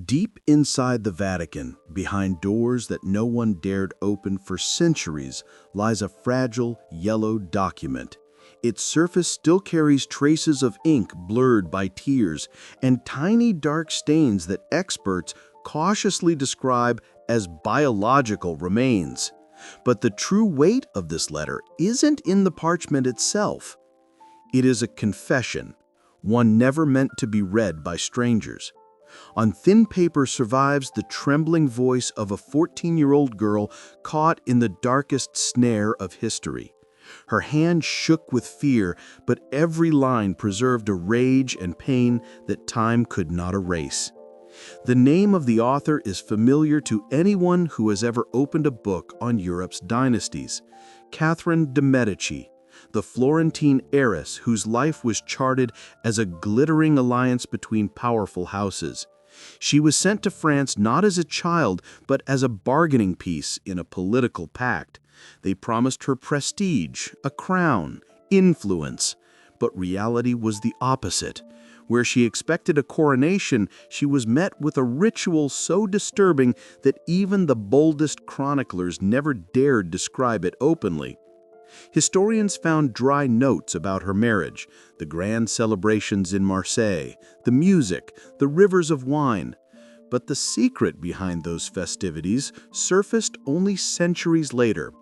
Deep inside the Vatican, behind doors that no one dared open for centuries, lies a fragile, yellow document. Its surface still carries traces of ink blurred by tears and tiny dark stains that experts cautiously describe as biological remains. But the true weight of this letter isn't in the parchment itself. It is a confession, one never meant to be read by strangers. On thin paper survives the trembling voice of a 14-year-old girl caught in the darkest snare of history. Her hand shook with fear, but every line preserved a rage and pain that time could not erase. The name of the author is familiar to anyone who has ever opened a book on Europe's dynasties: Catherine de' Medici, the Florentine heiress whose life was charted as a glittering alliance between powerful houses. She was sent to France not as a child, but as a bargaining piece in a political pact. They promised her prestige, a crown, influence, but reality was the opposite. Where she expected a coronation, she was met with a ritual so disturbing that even the boldest chroniclers never dared describe it openly. Historians found dry notes about her marriage, the grand celebrations in Marseille, the music, the rivers of wine. But the secret behind those festivities surfaced only centuries later.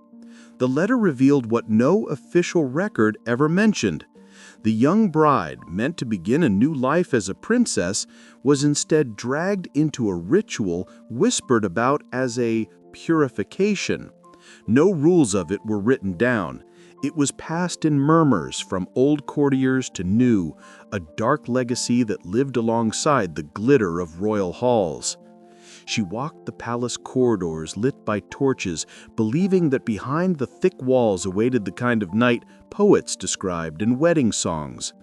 The letter revealed what no official record ever mentioned. The young bride, meant to begin a new life as a princess, was instead dragged into a ritual whispered about as a purification. No rules of it were written down. It was passed in murmurs from old courtiers to new, a dark legacy that lived alongside the glitter of royal halls. She walked the palace corridors lit by torches, believing that behind the thick walls awaited the kind of night poets described in wedding songs.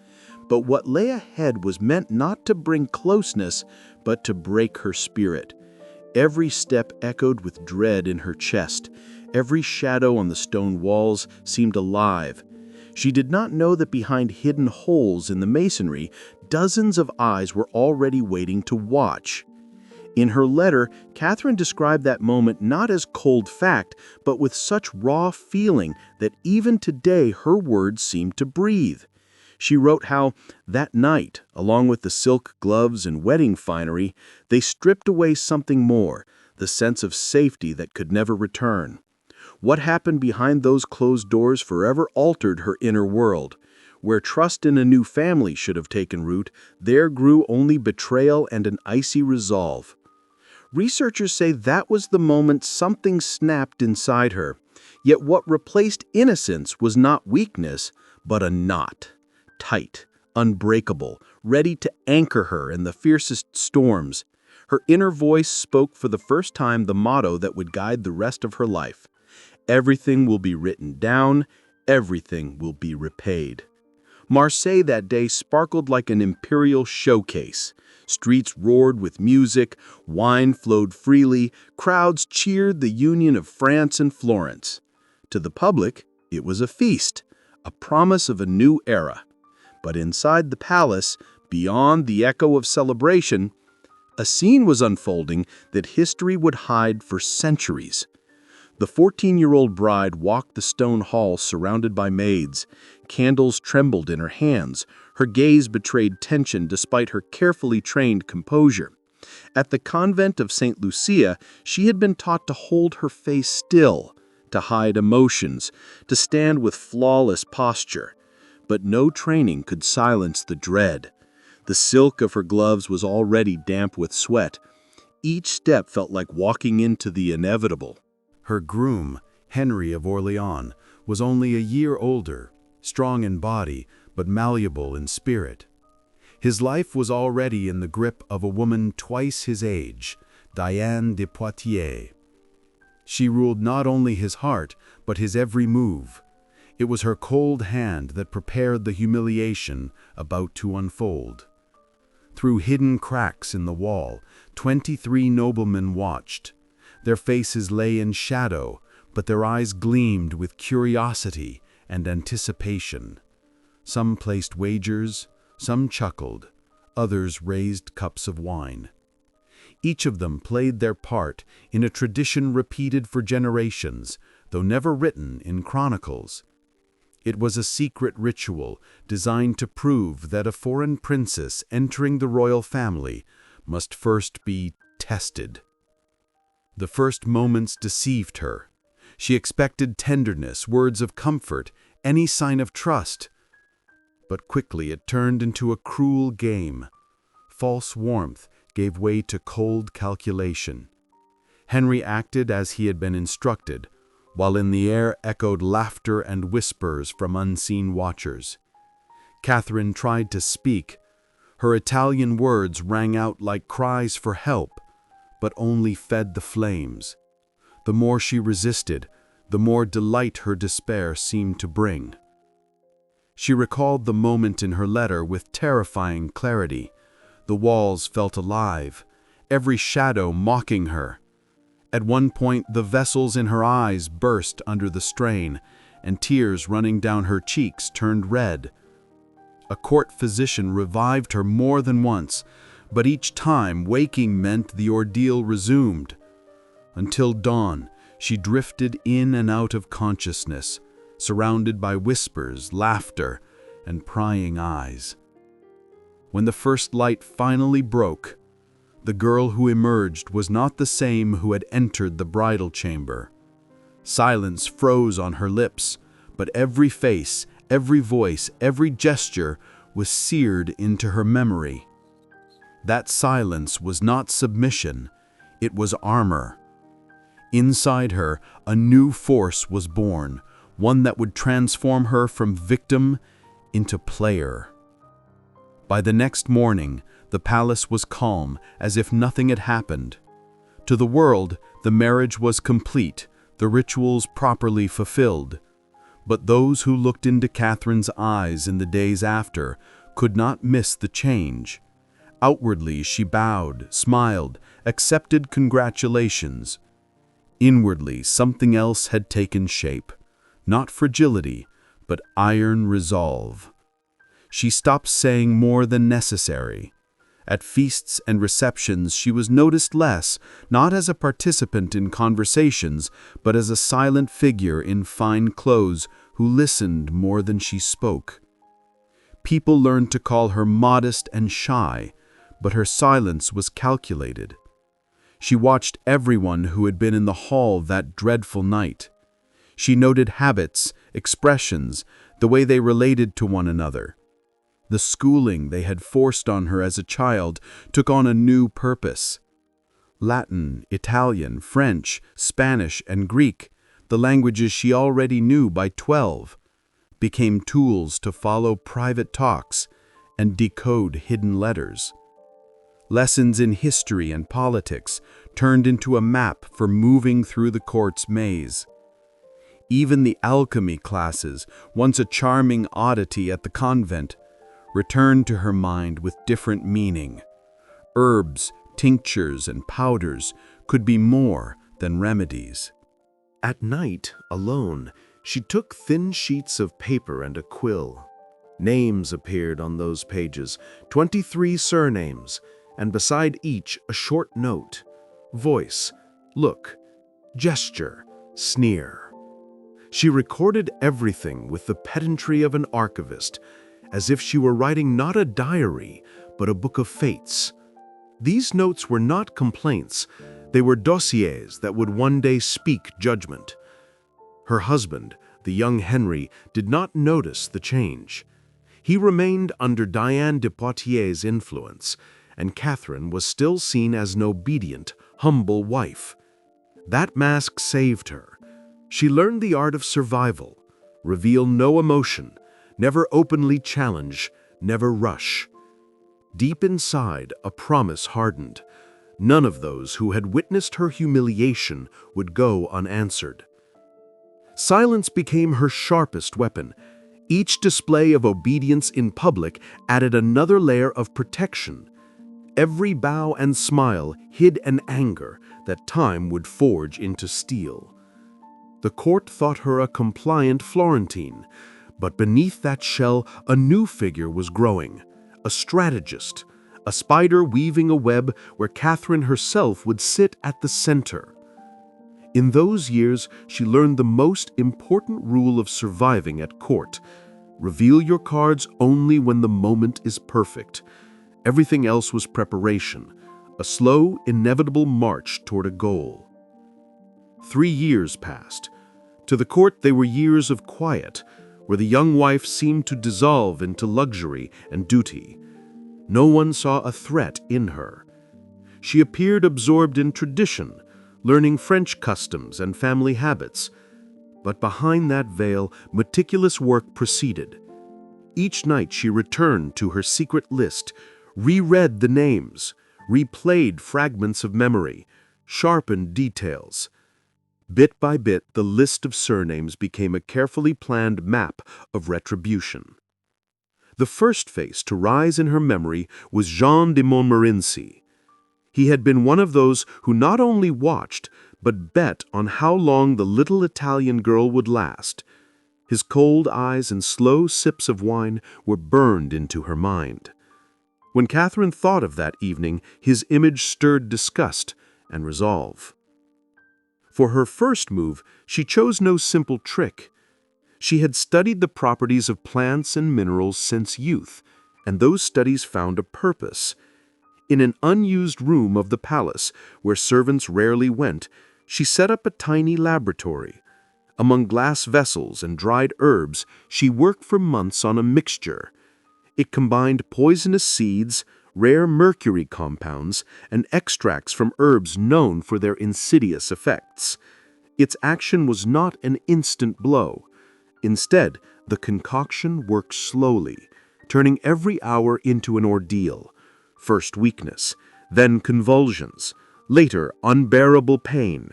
But what lay ahead was meant not to bring closeness, but to break her spirit. Every step echoed with dread in her chest. Every shadow on the stone walls seemed alive. She did not know that behind hidden holes in the masonry, dozens of eyes were already waiting to watch. In her letter, Catherine described that moment not as cold fact, but with such raw feeling that even today her words seem to breathe. She wrote how, that night, along with the silk gloves and wedding finery, they stripped away something more, the sense of safety that could never return. What happened behind those closed doors forever altered her inner world. Where trust in a new family should have taken root, there grew only betrayal and an icy resolve. Researchers say that was the moment something snapped inside her. Yet what replaced innocence was not weakness, but a knot. Tight, unbreakable, ready to anchor her in the fiercest storms. Her inner voice spoke for the first time the motto that would guide the rest of her life. Everything will be written down, everything will be repaid. Marseille that day sparkled like an imperial showcase. Streets roared with music, wine flowed freely, crowds cheered the union of France and Florence. To the public, it was a feast, a promise of a new era. But inside the palace, beyond the echo of celebration, a scene was unfolding that history would hide for centuries. The 14-year-old bride walked the stone hall surrounded by maids. Candles trembled in her hands. Her gaze betrayed tension despite her carefully trained composure. At the convent of St. Lucia, she had been taught to hold her face still, to hide emotions, to stand with flawless posture. But no training could silence the dread. The silk of her gloves was already damp with sweat. Each step felt like walking into the inevitable. Her groom, Henry of Orleans, was only a year older, strong in body, but malleable in spirit. His life was already in the grip of a woman twice his age, Diane de Poitiers. She ruled not only his heart, but his every move. It was her cold hand that prepared the humiliation about to unfold. Through hidden cracks in the wall, 23 noblemen watched. Their faces lay in shadow, but their eyes gleamed with curiosity and anticipation. Some placed wagers, some chuckled, others raised cups of wine. Each of them played their part in a tradition repeated for generations, though never written in chronicles. It was a secret ritual designed to prove that a foreign princess entering the royal family must first be tested. The first moments deceived her. She expected tenderness, words of comfort, any sign of trust. But quickly it turned into a cruel game. False warmth gave way to cold calculation. Henry acted as he had been instructed, while in the air echoed laughter and whispers from unseen watchers. Catherine tried to speak. Her Italian words rang out like cries for help, but only fed the flames. The more she resisted, the more delight her despair seemed to bring. She recalled the moment in her letter with terrifying clarity. The walls felt alive, every shadow mocking her. At one point, the vessels in her eyes burst under the strain, and tears running down her cheeks turned red. A court physician revived her more than once, but each time waking meant the ordeal resumed. Until dawn, she drifted in and out of consciousness, surrounded by whispers, laughter, and prying eyes. When the first light finally broke, the girl who emerged was not the same who had entered the bridal chamber. Silence froze on her lips, but every face, every voice, every gesture was seared into her memory. That silence was not submission, it was armor. Inside her, a new force was born, one that would transform her from victim into player. By the next morning, the palace was calm, as if nothing had happened. To the world, the marriage was complete, the rituals properly fulfilled. But those who looked into Catherine's eyes in the days after could not miss the change. Outwardly, she bowed, smiled, accepted congratulations. Inwardly, something else had taken shape. Not fragility, but iron resolve. She stopped saying more than necessary. At feasts and receptions, she was noticed less, not as a participant in conversations, but as a silent figure in fine clothes who listened more than she spoke. People learned to call her modest and shy, but her silence was calculated. She watched everyone who had been in the hall that dreadful night. She noted habits, expressions, the way they related to one another. The schooling they had forced on her as a child took on a new purpose. Latin, Italian, French, Spanish, and Greek, the languages she already knew by 12, became tools to follow private talks and decode hidden letters. Lessons in history and politics turned into a map for moving through the court's maze. Even the alchemy classes, once a charming oddity at the convent, returned to her mind with different meaning. Herbs, tinctures, and powders could be more than remedies. At night, alone, she took thin sheets of paper and a quill. Names appeared on those pages, 23 surnames, and beside each a short note. Voice, look, gesture, sneer. She recorded everything with the pedantry of an archivist, as if she were writing not a diary, but a book of fates. These notes were not complaints, they were dossiers that would one day speak judgment. Her husband, the young Henry, did not notice the change. He remained under Diane de Poitiers' influence, and Catherine was still seen as an obedient, humble wife. That mask saved her. She learned the art of survival, reveal no emotion, never openly challenge, never rush. Deep inside, a promise hardened. None of those who had witnessed her humiliation would go unanswered. Silence became her sharpest weapon. Each display of obedience in public added another layer of protection. Every bow and smile hid an anger that time would forge into steel. The court thought her a compliant Florentine, but beneath that shell a new figure was growing, a strategist, a spider weaving a web where Catherine herself would sit at the center. In those years, she learned the most important rule of surviving at court: reveal your cards only when the moment is perfect. Everything else was preparation, a slow, inevitable march toward a goal. 3 years passed. To the court, they were years of quiet, where the young wife seemed to dissolve into luxury and duty. No one saw a threat in her. She appeared absorbed in tradition, learning French customs and family habits. But behind that veil, meticulous work proceeded. Each night she returned to her secret list, reread the names, replayed fragments of memory, sharpened details. Bit by bit, the list of surnames became a carefully planned map of retribution. The first face to rise in her memory was Jean de Montmorency. He had been one of those who not only watched, but bet on how long the little Italian girl would last. His cold eyes and slow sips of wine were burned into her mind. When Catherine thought of that evening, his image stirred disgust and resolve. For her first move, she chose no simple trick. She had studied the properties of plants and minerals since youth, and those studies found a purpose. In an unused room of the palace, where servants rarely went, she set up a tiny laboratory. Among glass vessels and dried herbs, she worked for months on a mixture. It combined poisonous seeds, rare mercury compounds, and extracts from herbs known for their insidious effects. Its action was not an instant blow. Instead, the concoction worked slowly, turning every hour into an ordeal. First weakness, then convulsions, later unbearable pain.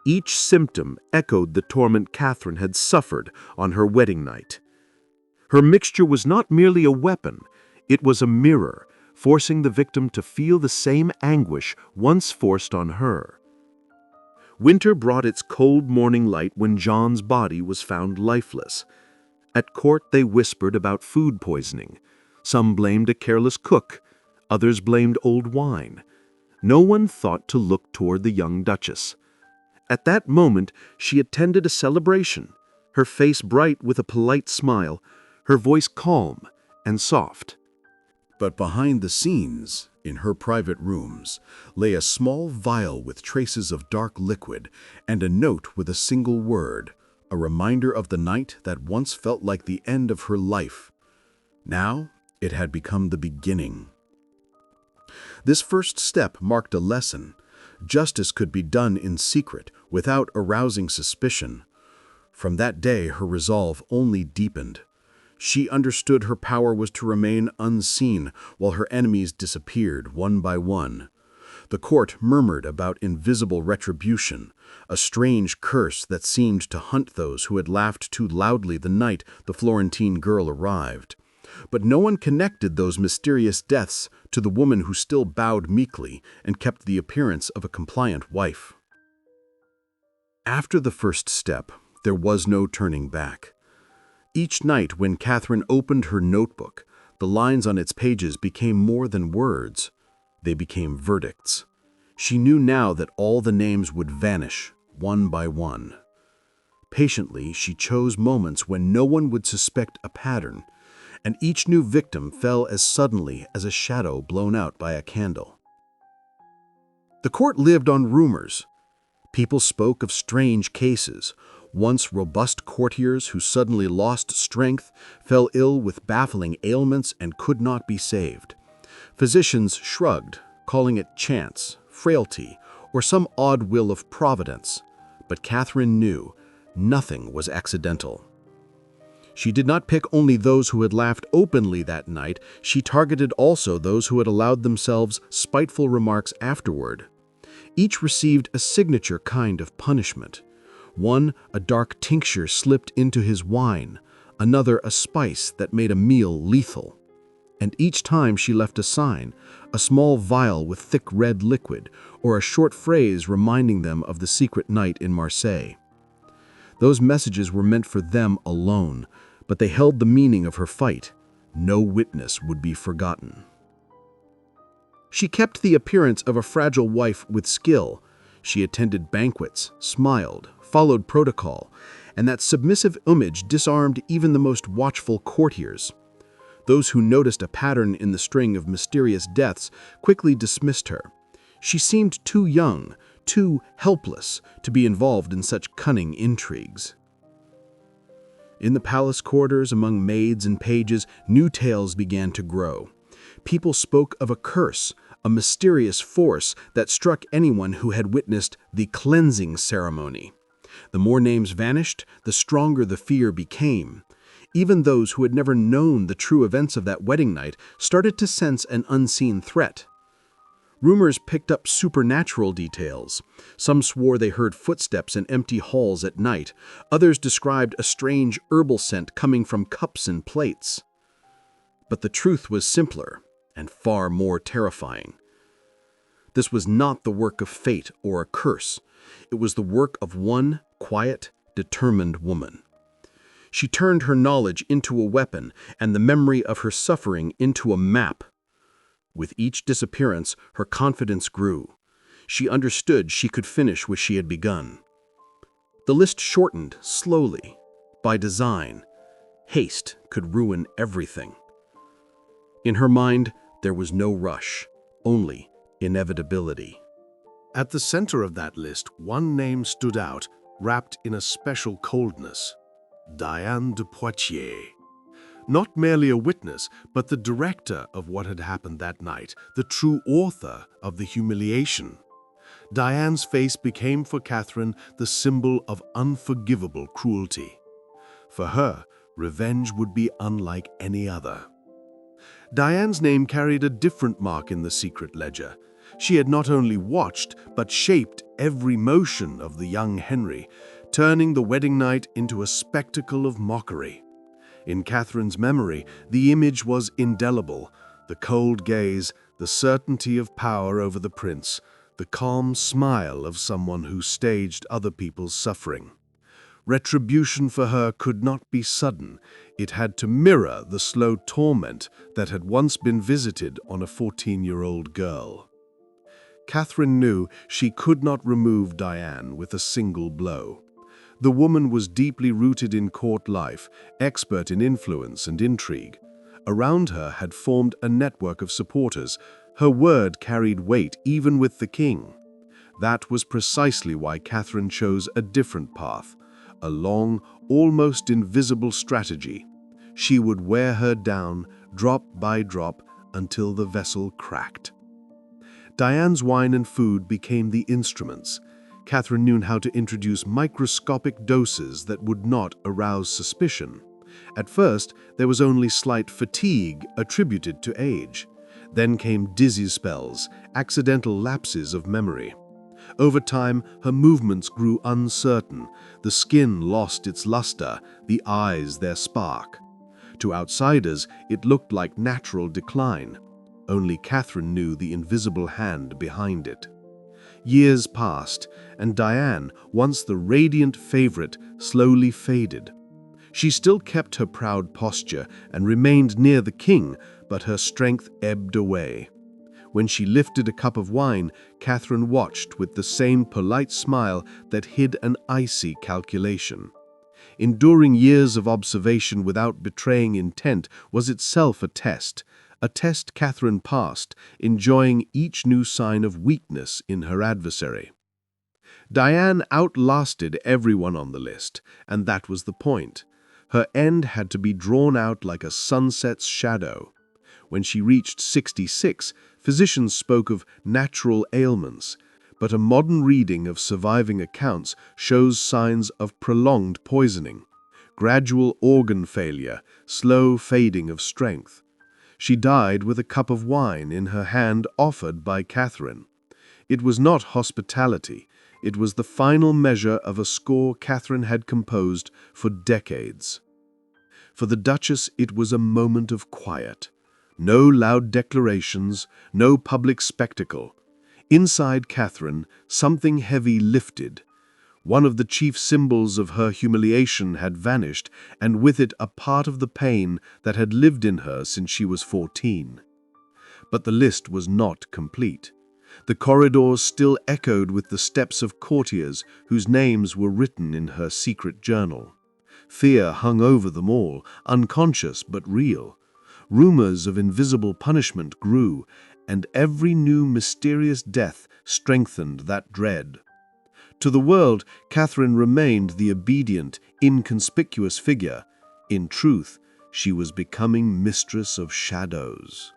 Each symptom echoed the torment Catherine had suffered on her wedding night. Her mixture was not merely a weapon, it was a mirror, forcing the victim to feel the same anguish once forced on her. Winter brought its cold morning light when John's body was found lifeless. At court they whispered about food poisoning. Some blamed a careless cook, others blamed old wine. No one thought to look toward the young Duchess. At that moment she attended a celebration, her face bright with a polite smile, her voice calm and soft. But behind the scenes, in her private rooms, lay a small vial with traces of dark liquid and a note with a single word, a reminder of the night that once felt like the end of her life. Now it had become the beginning. This first step marked a lesson. Justice could be done in secret, without arousing suspicion. From that day, her resolve only deepened. She understood her power was to remain unseen while her enemies disappeared one by one. The court murmured about invisible retribution, a strange curse that seemed to hunt those who had laughed too loudly the night the Florentine girl arrived. But no one connected those mysterious deaths to the woman who still bowed meekly and kept the appearance of a compliant wife. After the first step, there was no turning back. Each night when Catherine opened her notebook, the lines on its pages became more than words. They became verdicts. She knew now that all the names would vanish, one by one. Patiently, she chose moments when no one would suspect a pattern, and each new victim fell as suddenly as a shadow blown out by a candle. The court lived on rumors. People spoke of strange cases. Once robust courtiers who suddenly lost strength, fell ill with baffling ailments, and could not be saved. Physicians shrugged, calling it chance, frailty, or some odd will of providence. But Catherine knew nothing was accidental. She did not pick only those who had laughed openly that night, she targeted also those who had allowed themselves spiteful remarks afterward. Each received a signature kind of punishment. One, a dark tincture slipped into his wine, another a spice that made a meal lethal. And each time she left a sign, a small vial with thick red liquid, or a short phrase reminding them of the secret night in Marseille. Those messages were meant for them alone, but they held the meaning of her fight. No witness would be forgotten. She kept the appearance of a fragile wife with skill. She attended banquets, smiled, followed protocol, and that submissive image disarmed even the most watchful courtiers. Those who noticed a pattern in the string of mysterious deaths quickly dismissed her. She seemed too young, too helpless to be involved in such cunning intrigues. In the palace corridors, among maids and pages, new tales began to grow. People spoke of a curse, a mysterious force that struck anyone who had witnessed the cleansing ceremony. The more names vanished, the stronger the fear became. Even those who had never known the true events of that wedding night started to sense an unseen threat. Rumors picked up supernatural details. Some swore they heard footsteps in empty halls at night. Others described a strange herbal scent coming from cups and plates. But the truth was simpler and far more terrifying. This was not the work of fate or a curse. It was the work of one quiet, determined woman. She turned her knowledge into a weapon and the memory of her suffering into a map. With each disappearance, her confidence grew. She understood she could finish what she had begun. The list shortened slowly, by design. Haste could ruin everything. In her mind, there was no rush, only inevitability. At the center of that list, one name stood out, wrapped in a special coldness: Diane de Poitiers. Not merely a witness, but the director of what had happened that night, the true author of the humiliation. Diane's face became for Catherine the symbol of unforgivable cruelty. For her, revenge would be unlike any other. Diane's name carried a different mark in the secret ledger. She had not only watched, but shaped every motion of the young Henry, turning the wedding night into a spectacle of mockery. In Catherine's memory, the image was indelible: the cold gaze, the certainty of power over the prince, the calm smile of someone who staged other people's suffering. Retribution for her could not be sudden. It had to mirror the slow torment that had once been visited on a 14-year-old girl. Catherine knew she could not remove Diane with a single blow. The woman was deeply rooted in court life, expert in influence and intrigue. Around her had formed a network of supporters. Her word carried weight even with the king. That was precisely why Catherine chose a different path, a long, almost invisible strategy. She would wear her down, drop by drop, until the vessel cracked. Diane's wine and food became the instruments. Catherine knew how to introduce microscopic doses that would not arouse suspicion. At first, there was only slight fatigue attributed to age. Then came dizzy spells, accidental lapses of memory. Over time, her movements grew uncertain. The skin lost its luster, the eyes their spark. To outsiders, it looked like natural decline. Only Catherine knew the invisible hand behind it. Years passed, and Diane, once the radiant favorite, slowly faded. She still kept her proud posture and remained near the king, but her strength ebbed away. When she lifted a cup of wine, Catherine watched with the same polite smile that hid an icy calculation. Enduring years of observation without betraying intent was itself a test Catherine passed, enjoying each new sign of weakness in her adversary. Diane outlasted everyone on the list, and that was the point. Her end had to be drawn out like a sunset's shadow. When she reached 66, physicians spoke of natural ailments, but a modern reading of surviving accounts shows signs of prolonged poisoning, gradual organ failure, slow fading of strength. She died with a cup of wine in her hand offered by Catherine. It was not hospitality. It was the final measure of a score Catherine had composed for decades. For the Duchess, it was a moment of quiet. No loud declarations, no public spectacle. Inside Catherine, something heavy lifted. One of the chief symbols of her humiliation had vanished, and with it a part of the pain that had lived in her since she was 14. But the list was not complete. The corridors still echoed with the steps of courtiers whose names were written in her secret journal. Fear hung over them all, unconscious but real. Rumors of invisible punishment grew, and every new mysterious death strengthened that dread. To the world, Catherine remained the obedient, inconspicuous figure. In truth, she was becoming mistress of shadows.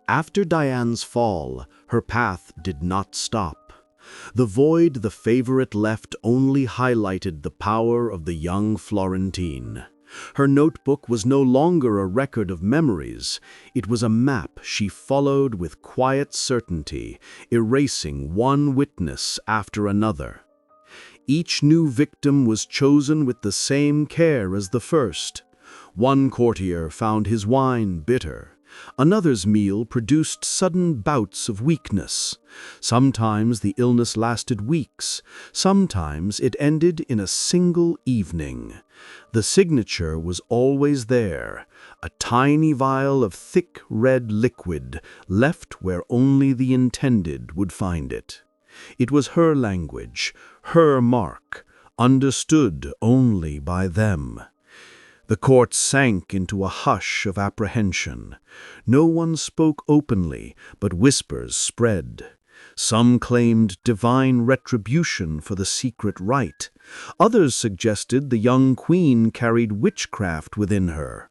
After Diane's fall, her path did not stop. The void the favorite left only highlighted the power of the young Florentine. Her notebook was no longer a record of memories. It was a map she followed with quiet certainty, erasing one witness after another. Each new victim was chosen with the same care as the first. One courtier found his wine bitter. Another's meal produced sudden bouts of weakness. Sometimes the illness lasted weeks. Sometimes it ended in a single evening. The signature was always there, a tiny vial of thick red liquid left where only the intended would find it. It was her language, her mark, understood only by them. The court sank into a hush of apprehension. No one spoke openly, but whispers spread. Some claimed divine retribution for the secret rite. Others suggested the young queen carried witchcraft within her.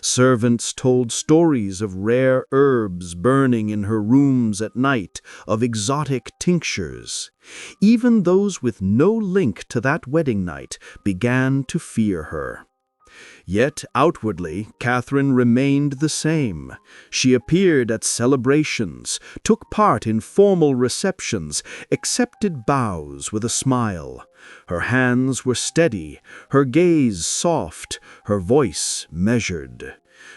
Servants told stories of rare herbs burning in her rooms at night, of exotic tinctures. Even those with no link to that wedding night began to fear her. Yet outwardly, Catherine remained the same. She appeared at celebrations, took part in formal receptions, accepted bows with a smile. Her hands were steady, her gaze soft, her voice measured.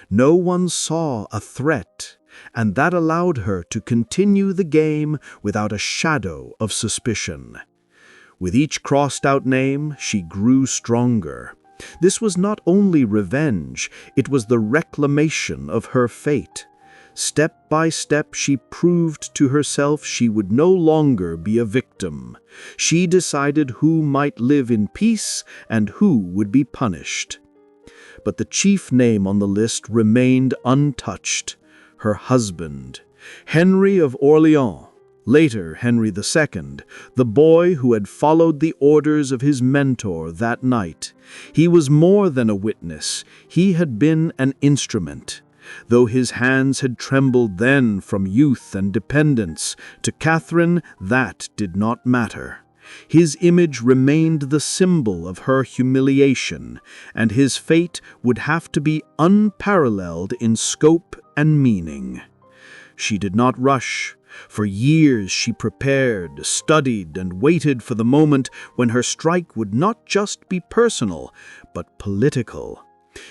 No one saw a threat, and that allowed her to continue the game without a shadow of suspicion. With each crossed-out name, she grew stronger. This was not only revenge, it was the reclamation of her fate. Step by step, she proved to herself she would no longer be a victim. She decided who might live in peace and who would be punished. But the chief name on the list remained untouched: her husband, Henry of Orleans. Later, Henry II, the boy who had followed the orders of his mentor that night. He was more than a witness. He had been an instrument. Though his hands had trembled then from youth and dependence, to Catherine that did not matter. His image remained the symbol of her humiliation, and his fate would have to be unparalleled in scope and meaning. She did not rush. For years she prepared, studied, and waited for the moment when her strike would not just be personal, but political.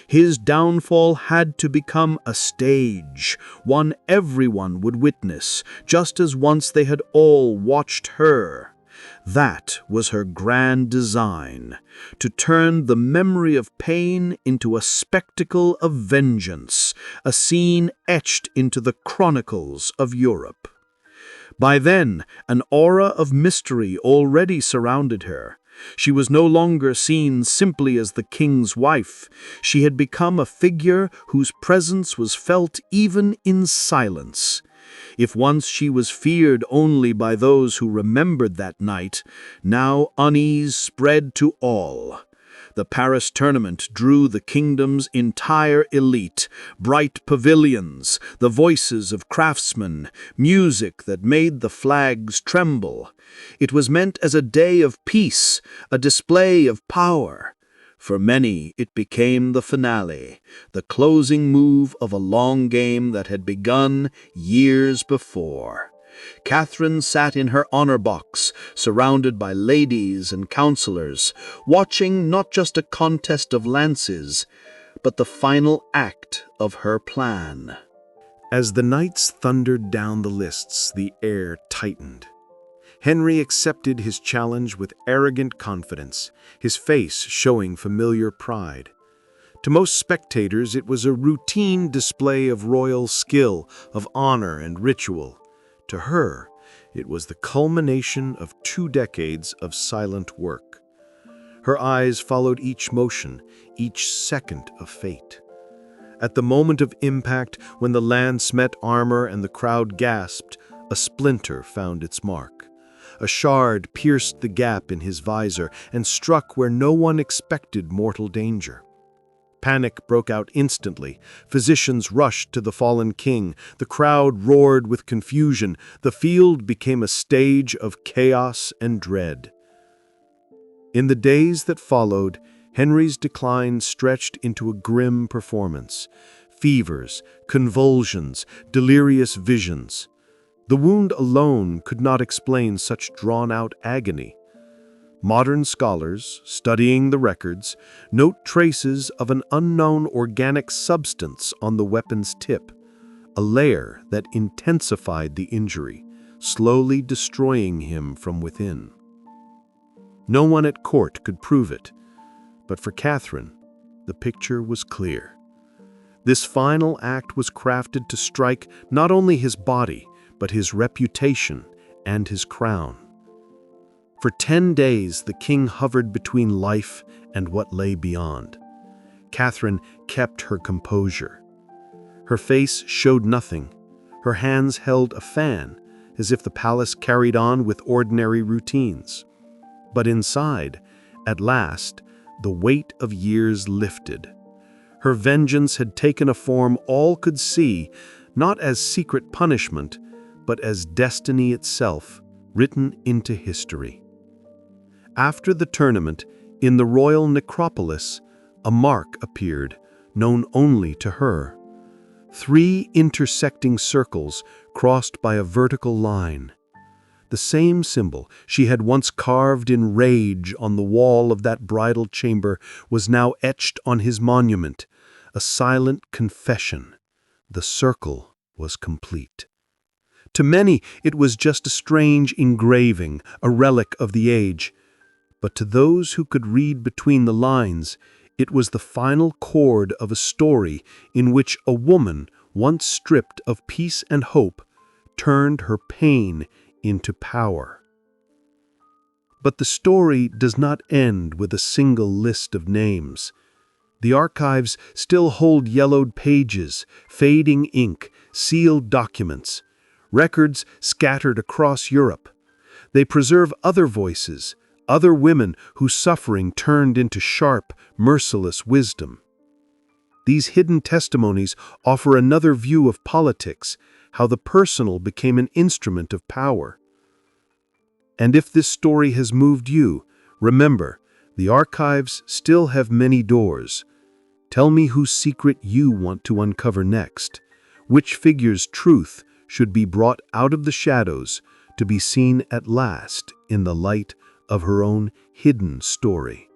His downfall had to become a stage, one everyone would witness, just as once they had all watched her. That was her grand design, to turn the memory of pain into a spectacle of vengeance, a scene etched into the chronicles of Europe. By then, an aura of mystery already surrounded her. She was no longer seen simply as the king's wife. She had become a figure whose presence was felt even in silence. If once she was feared only by those who remembered that night, now unease spread to all. The Paris tournament drew the kingdom's entire elite, bright pavilions, the voices of craftsmen, music that made the flags tremble. It was meant as a day of peace, a display of power. For many, it became the finale, the closing move of a long game that had begun years before. Catherine sat in her honor box, surrounded by ladies and counselors, watching not just a contest of lances, but the final act of her plan. As the knights thundered down the lists, the air tightened. Henry accepted his challenge with arrogant confidence, his face showing familiar pride. To most spectators, it was a routine display of royal skill, of honor and ritual. To her, it was the culmination of 2 decades of silent work. Her eyes followed each motion, each second of fate. At the moment of impact, when the lance met armor and the crowd gasped, a splinter found its mark. A shard pierced the gap in his visor and struck where no one expected mortal danger. Panic broke out instantly. Physicians rushed to the fallen king. The crowd roared with confusion. The field became a stage of chaos and dread. In the days that followed, Henry's decline stretched into a grim performance. Fevers, convulsions, delirious visions. The wound alone could not explain such drawn-out agony. Modern scholars, studying the records, note traces of an unknown organic substance on the weapon's tip, a layer that intensified the injury, slowly destroying him from within. No one at court could prove it, but for Catherine, the picture was clear. This final act was crafted to strike not only his body, but his reputation and his crown. For 10 days, the king hovered between life and what lay beyond. Catherine kept her composure. Her face showed nothing. Her hands held a fan, as if the palace carried on with ordinary routines. But inside, at last, the weight of years lifted. Her vengeance had taken a form all could see, not as secret punishment, but as destiny itself, written into history. After the tournament, in the royal necropolis, a mark appeared, known only to her. 3 intersecting circles crossed by a vertical line. The same symbol she had once carved in rage on the wall of that bridal chamber was now etched on his monument, a silent confession. The circle was complete. To many, it was just a strange engraving, a relic of the age. But to those who could read between the lines, it was the final chord of a story in which a woman, once stripped of peace and hope, turned her pain into power. But the story does not end with a single list of names. The archives still hold yellowed pages, fading ink, sealed documents, records scattered across Europe. They preserve other voices, other women whose suffering turned into sharp, merciless wisdom. These hidden testimonies offer another view of politics, how the personal became an instrument of power. And if this story has moved you, remember, the archives still have many doors. Tell me whose secret you want to uncover next, which figure's truth should be brought out of the shadows to be seen at last in the light of her own hidden story.